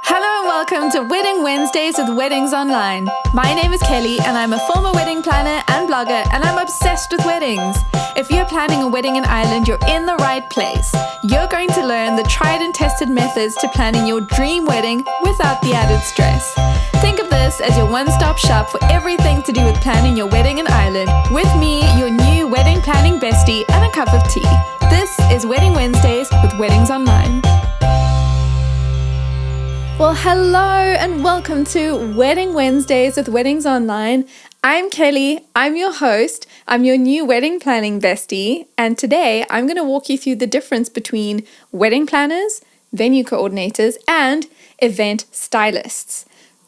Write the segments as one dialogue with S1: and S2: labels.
S1: Hello and welcome to Wedding Wednesdays with Weddings Online. My name is Kelly and I'm a former wedding planner and blogger, and I'm obsessed with weddings. If you're planning a wedding in Ireland, you're in the right place. You're going to learn the tried and tested methods to planning your dream wedding without the added stress. Think of this as your one-stop shop for everything to do with planning your wedding in Ireland, with me, your new wedding planning bestie, and a cup of tea. This is Wedding Wednesdays with Weddings Online. Well, hello and welcome to Wedding Wednesdays with Weddings Online. I'm Kelly, I'm your host, I'm your new wedding planning bestie, and today I'm going to walk you through the difference between wedding planners, venue coordinators, and event stylists.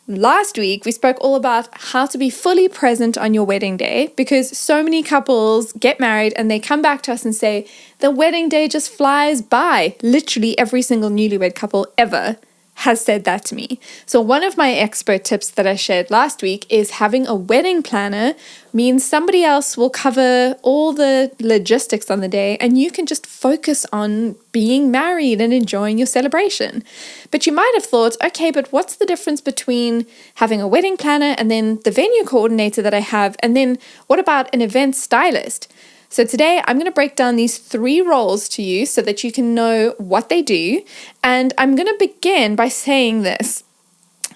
S1: Last week, we spoke all about how to be fully present on your wedding day, because so many couples get married and they come back to us and say, the wedding day just flies by. Literally every single newlywed couple ever has said that to me. So one of my expert tips that I shared last week is having a wedding planner means somebody else will cover all the logistics on the day and you can just focus on being married and enjoying your celebration. But you might have thought, okay, but what's the difference between having a wedding planner and then the venue coordinator that I have, and then what about an event stylist? So today I'm going to break down these three roles to you so that you can know what they do. And I'm going to begin by saying this.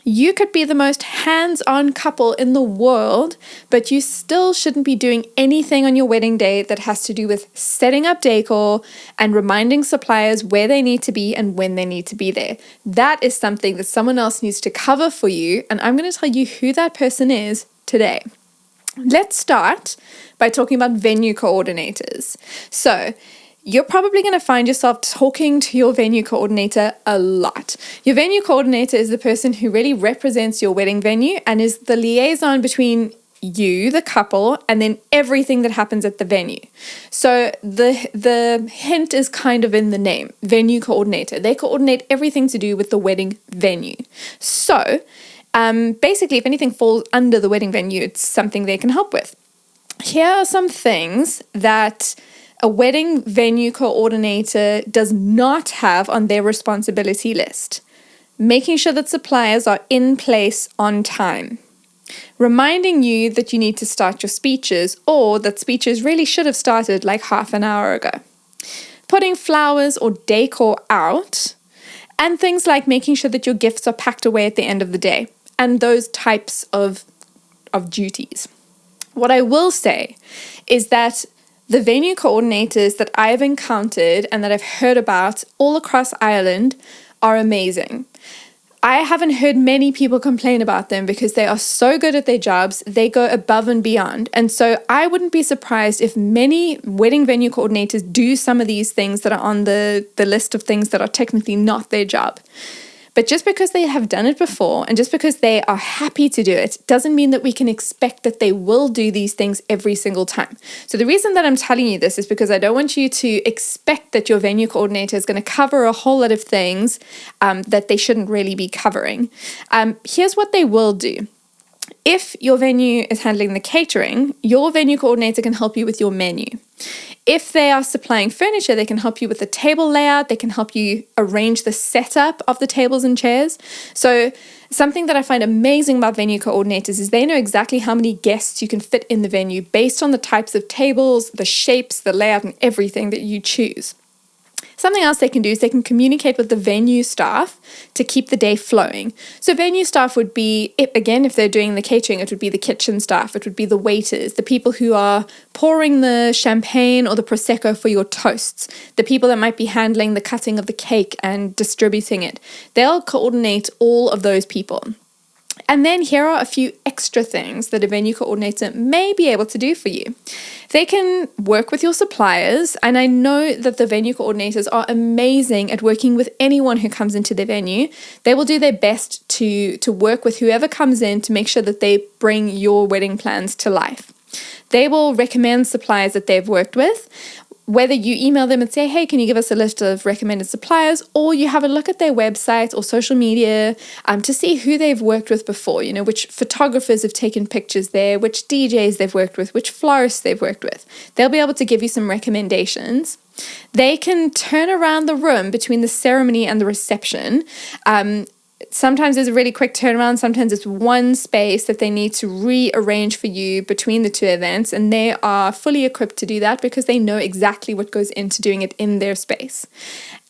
S1: You could be the most hands-on couple in the world, but you still shouldn't be doing anything on your wedding day that has to do with setting up decor and reminding suppliers where they need to be and when they need to be there. That is something that someone else needs to cover for you, and I'm going to tell you who that person is today. Let's start by talking about venue coordinators. So you're probably going to find yourself talking to your venue coordinator a lot. Your venue coordinator is the person who really represents your wedding venue and is the liaison between you, the couple, and then everything that happens at the venue. So the hint is kind of in the name, venue coordinator. They coordinate everything to do with the wedding venue. So basically, if anything falls under the wedding venue, it's something they can help with. Here are some things that a wedding venue coordinator does not have on their responsibility list. Making sure that suppliers are in place on time. Reminding you that you need to start your speeches, or that speeches really should have started like half an hour ago. Putting flowers or decor out. And things like making sure that your gifts are packed away at the end of the day. And those types of duties. What I will say is that the venue coordinators that I've encountered and that I've heard about all across Ireland are amazing. I haven't heard many people complain about them because they are so good at their jobs. They go above and beyond. And so I wouldn't be surprised if many wedding venue coordinators do some of these things that are on the list of things that are technically not their job. But just because they have done it before and just because they are happy to do it doesn't mean that we can expect that they will do these things every single time. So the reason that I'm telling you this is because I don't want you to expect that your venue coordinator is going to cover a whole lot of things that they shouldn't really be covering. Here's what they will do. If your venue is handling the catering, your venue coordinator can help you with your menu. If they are supplying furniture, they can help you with the table layout. They can help you arrange the setup of the tables and chairs. So something that I find amazing about venue coordinators is they know exactly how many guests you can fit in the venue based on the types of tables, the shapes, the layout, and everything that you choose. Something else they can do is they can communicate with the venue staff to keep the day flowing. So venue staff would be, again, if they're doing the catering, it would be the kitchen staff, it would be the waiters, the people who are pouring the champagne or the Prosecco for your toasts, the people that might be handling the cutting of the cake and distributing it. They'll coordinate all of those people. And then here are a few extra things that a venue coordinator may be able to do for you. They can work with your suppliers, and I know that the venue coordinators are amazing at working with anyone who comes into their venue. They will do their best to work with whoever comes in to make sure that they bring your wedding plans to life. They will recommend suppliers that they've worked with. whether you email them and say, hey, can you give us a list of recommended suppliers, or you have a look at their website or social media to see who they've worked with before, which photographers have taken pictures there, which DJs they've worked with, which florists they've worked with. They'll be able to give you some recommendations. They can turn around the room between the ceremony and the reception. Sometimes there's a really quick turnaround. Sometimes it's one space that they need to rearrange for you between the two events, and they are fully equipped to do that because they know exactly what goes into doing it in their space.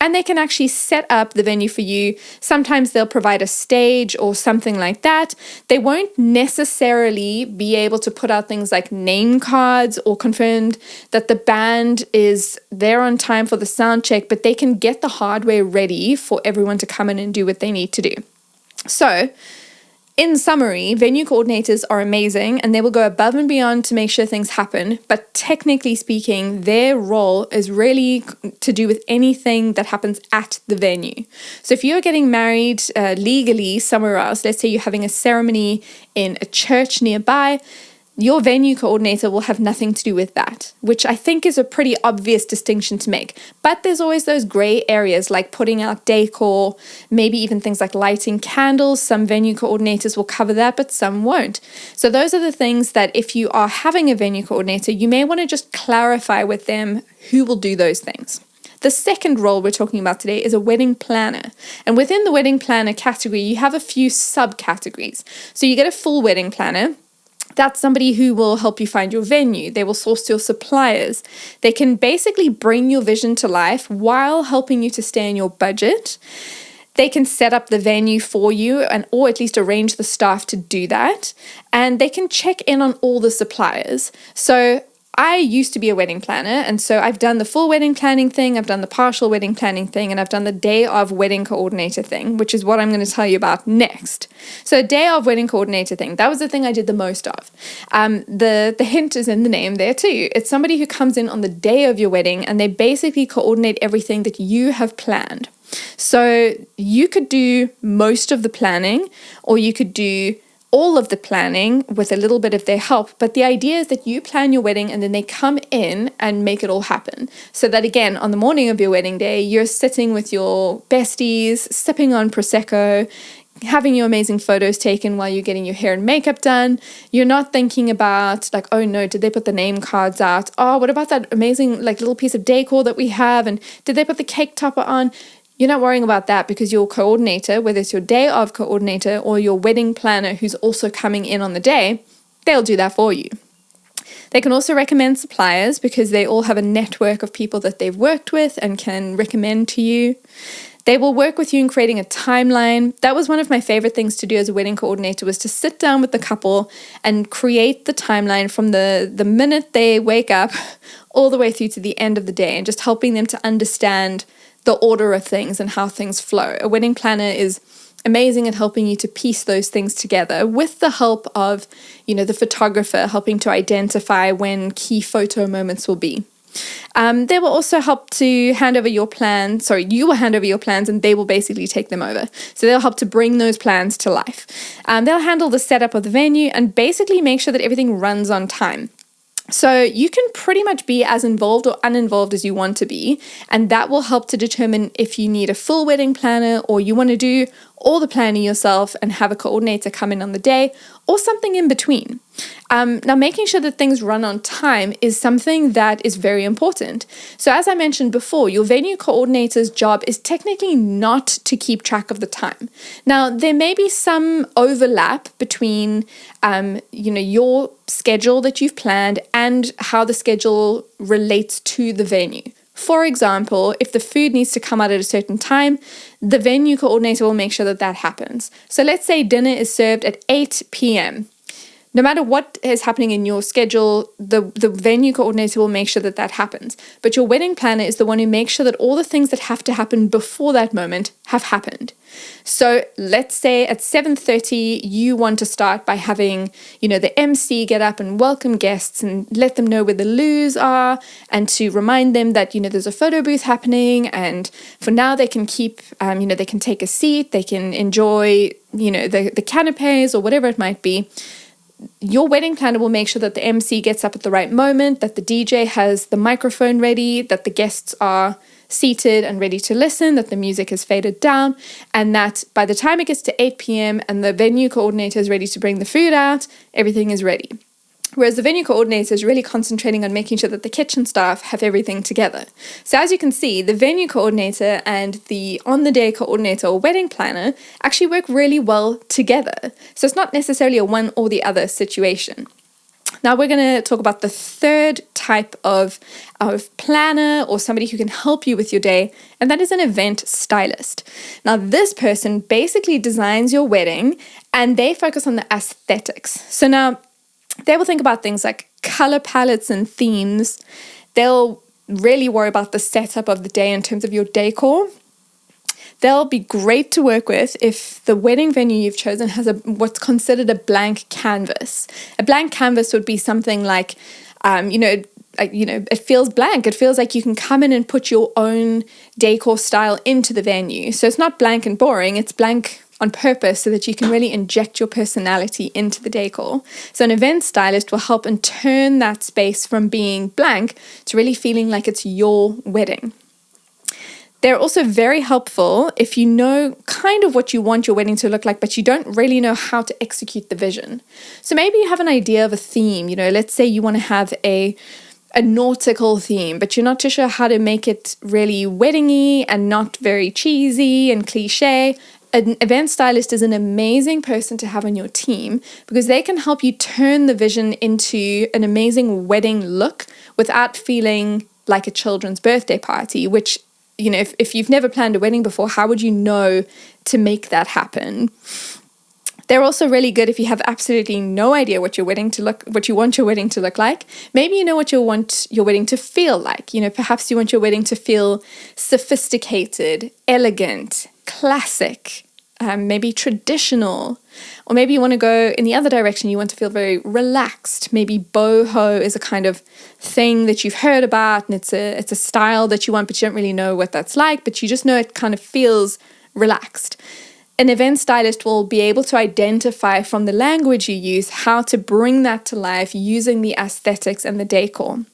S1: And they can actually set up the venue for you. Sometimes they'll provide a stage or something like that. They won't necessarily be able to put out things like name cards or confirmed that the band is there on time for the sound check, but they can get the hardware ready for everyone to come in and do what they need to do. So, in summary, venue coordinators are amazing and they will go above and beyond to make sure things happen. But technically speaking, their role is really to do with anything that happens at the venue. So if you're getting married legally somewhere else, let's say you're having a ceremony in a church nearby, your venue coordinator will have nothing to do with that, which I think is a pretty obvious distinction to make. But there's always those gray areas like putting out decor, maybe even things like lighting candles. Some venue coordinators will cover that, but some won't. So those are the things that if you are having a venue coordinator, you may want to just clarify with them who will do those things. The second role we're talking about today is a wedding planner. And within the wedding planner category, you have a few subcategories. So you get a full wedding planner. That's somebody who will help you find your venue. They will source your suppliers. They can basically bring your vision to life while helping you to stay in your budget. They can set up the venue for you or at least arrange the staff to do that. And they can check in on all the suppliers. So I used to be a wedding planner, and so I've done the full wedding planning thing, I've done the partial wedding planning thing, and I've done the day of wedding coordinator thing, which is what I'm going to tell you about next. So day of wedding coordinator thing, that was the thing I did the most of. The hint is in the name there too. It's somebody who comes in on the day of your wedding, and they basically coordinate everything that you have planned. So you could do most of the planning, or you could do all of the planning with a little bit of their help. But the idea is that you plan your wedding and then they come in and make it all happen. So that again, on the morning of your wedding day, you're sitting with your besties, sipping on Prosecco, having your amazing photos taken while you're getting your hair and makeup done. You're not thinking about like, oh no, did they put the name cards out? Oh, what about that amazing like little piece of decor that we have? And did they put the cake topper on? You're not worrying about that because your coordinator, whether it's your day of coordinator or your wedding planner who's also coming in on the day, they'll do that for you. They can also recommend suppliers because they all have a network of people that they've worked with and can recommend to you. They will work with you in creating a timeline. That was one of my favorite things to do as a wedding coordinator, was to sit down with the couple and create the timeline from the minute they wake up all the way through to the end of the day, and just helping them to understand the order of things and how things flow. A wedding planner is amazing at helping you to piece those things together with the help of, the photographer helping to identify when key photo moments will be. They will also help to hand over your plans. You will hand over your plans and they will basically take them over. So they'll help to bring those plans to life. They'll handle the setup of the venue and basically make sure that everything runs on time. So you can pretty much be as involved or uninvolved as you want to be, and that will help to determine if you need a full wedding planner or you want to do all the planning yourself and have a coordinator come in on the day, or something in between. Now, making sure that things run on time is something that is very important. So as I mentioned before, your venue coordinator's job is technically not to keep track of the time. Now, there may be some overlap between, your schedule that you've planned and how the schedule relates to the venue. For example, if the food needs to come out at a certain time, the venue coordinator will make sure that that happens. So let's say dinner is served at 8 p.m. No matter what is happening in your schedule, the venue coordinator will make sure that that happens. But your wedding planner is the one who makes sure that all the things that have to happen before that moment have happened. So let's say at 7:30, you want to start by having, the MC get up and welcome guests and let them know where the loos are, and to remind them that, there's a photo booth happening, and for now they can keep, they can take a seat, they can enjoy, the canapes or whatever it might be. your wedding planner will make sure that the MC gets up at the right moment, that the DJ has the microphone ready, that the guests are seated and ready to listen, that the music is faded down, and that by the time it gets to 8 p.m. and the venue coordinator is ready to bring the food out, everything is ready. Whereas the venue coordinator is really concentrating on making sure that the kitchen staff have everything together. So as you can see, the venue coordinator and the on-the-day coordinator or wedding planner actually work really well together. So it's not necessarily a one or the other situation. Now we're going to talk about the third type of planner or somebody who can help you with your day, and that is an event stylist. Now this person basically designs your wedding and they focus on the aesthetics. So now they will think about things like color palettes and themes. They'll really worry about the setup of the day in terms of your decor. They'll be great to work with if the wedding venue you've chosen has what's considered a blank canvas. A blank canvas would be something like, it feels blank. It feels like you can come in and put your own decor style into the venue. So it's not blank and boring, it's blank on purpose so that you can really inject your personality into the decor. So an event stylist will help and turn that space from being blank to really feeling like it's your wedding. They're also very helpful if you know kind of what you want your wedding to look like, but you don't really know how to execute the vision. So maybe you have an idea of a theme, let's say you want to have a nautical theme, but you're not too sure how to make it really weddingy and not very cheesy and cliche. An event stylist is an amazing person to have on your team because they can help you turn the vision into an amazing wedding look without feeling like a children's birthday party, which, if you've never planned a wedding before, how would you know to make that happen? They're also really good if you have absolutely no idea what you want your wedding to look like. Maybe you know what you want your wedding to feel like. Perhaps you want your wedding to feel sophisticated, elegant, classic, maybe traditional, or maybe you want to go in the other direction. You want to feel very relaxed. Maybe boho is a kind of thing that you've heard about, and it's a style that you want, but you don't really know what that's like, but you just know it kind of feels relaxed. An event stylist will be able to identify from the language you use how to bring that to life using the aesthetics and the decor.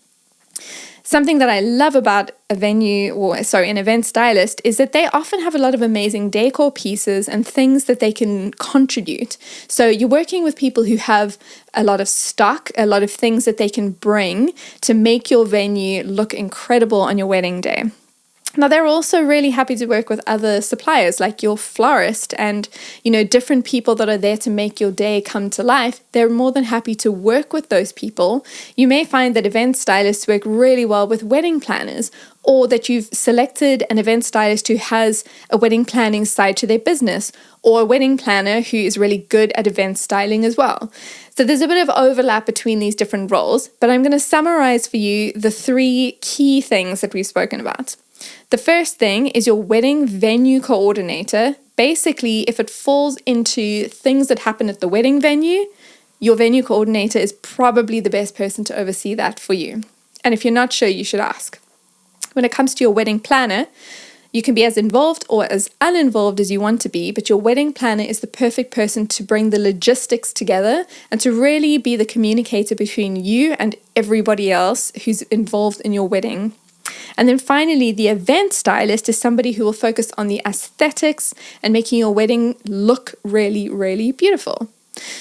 S1: Something that I love about an event stylist is that they often have a lot of amazing decor pieces and things that they can contribute. So you're working with people who have a lot of stock, a lot of things that they can bring to make your venue look incredible on your wedding day. Now, they're also really happy to work with other suppliers like your florist and, different people that are there to make your day come to life. They're more than happy to work with those people. You may find that event stylists work really well with wedding planners, or that you've selected an event stylist who has a wedding planning side to their business, or a wedding planner who is really good at event styling as well. So there's a bit of overlap between these different roles, but I'm going to summarize for you the 3 key things that we've spoken about. The first thing is your wedding venue coordinator. Basically, if it falls into things that happen at the wedding venue, your venue coordinator is probably the best person to oversee that for you. And if you're not sure, you should ask. When it comes to your wedding planner, you can be as involved or as uninvolved as you want to be, but your wedding planner is the perfect person to bring the logistics together and to really be the communicator between you and everybody else who's involved in your wedding. And then finally, the event stylist is somebody who will focus on the aesthetics and making your wedding look really, really beautiful.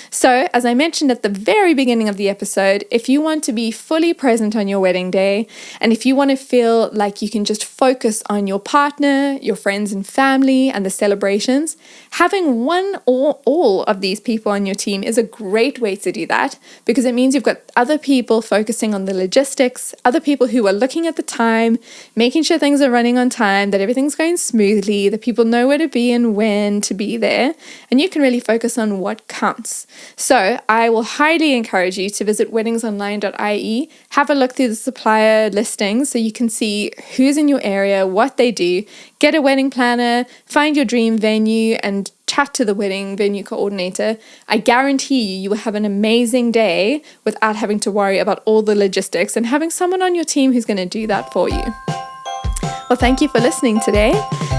S1: So, as I mentioned at the very beginning of the episode, if you want to be fully present on your wedding day, and if you want to feel like you can just focus on your partner, your friends and family, and the celebrations, having one or all of these people on your team is a great way to do that, because it means you've got other people focusing on the logistics, other people who are looking at the time, making sure things are running on time, that everything's going smoothly, that people know where to be and when to be there, and you can really focus on what counts. So I will highly encourage you to visit weddingsonline.ie, have a look through the supplier listings so you can see who's in your area, what they do, get a wedding planner, find your dream venue and chat to the wedding venue coordinator. I guarantee you will have an amazing day without having to worry about all the logistics and having someone on your team who's going to do that for you. Well, thank you for listening today.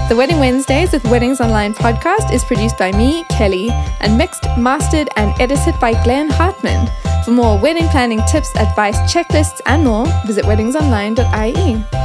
S1: The Wedding Wednesdays with Weddings Online podcast is produced by me, Kelly, and mixed, mastered, and edited by Glenn Hartman. For more wedding planning tips, advice, checklists, and more, visit weddingsonline.ie.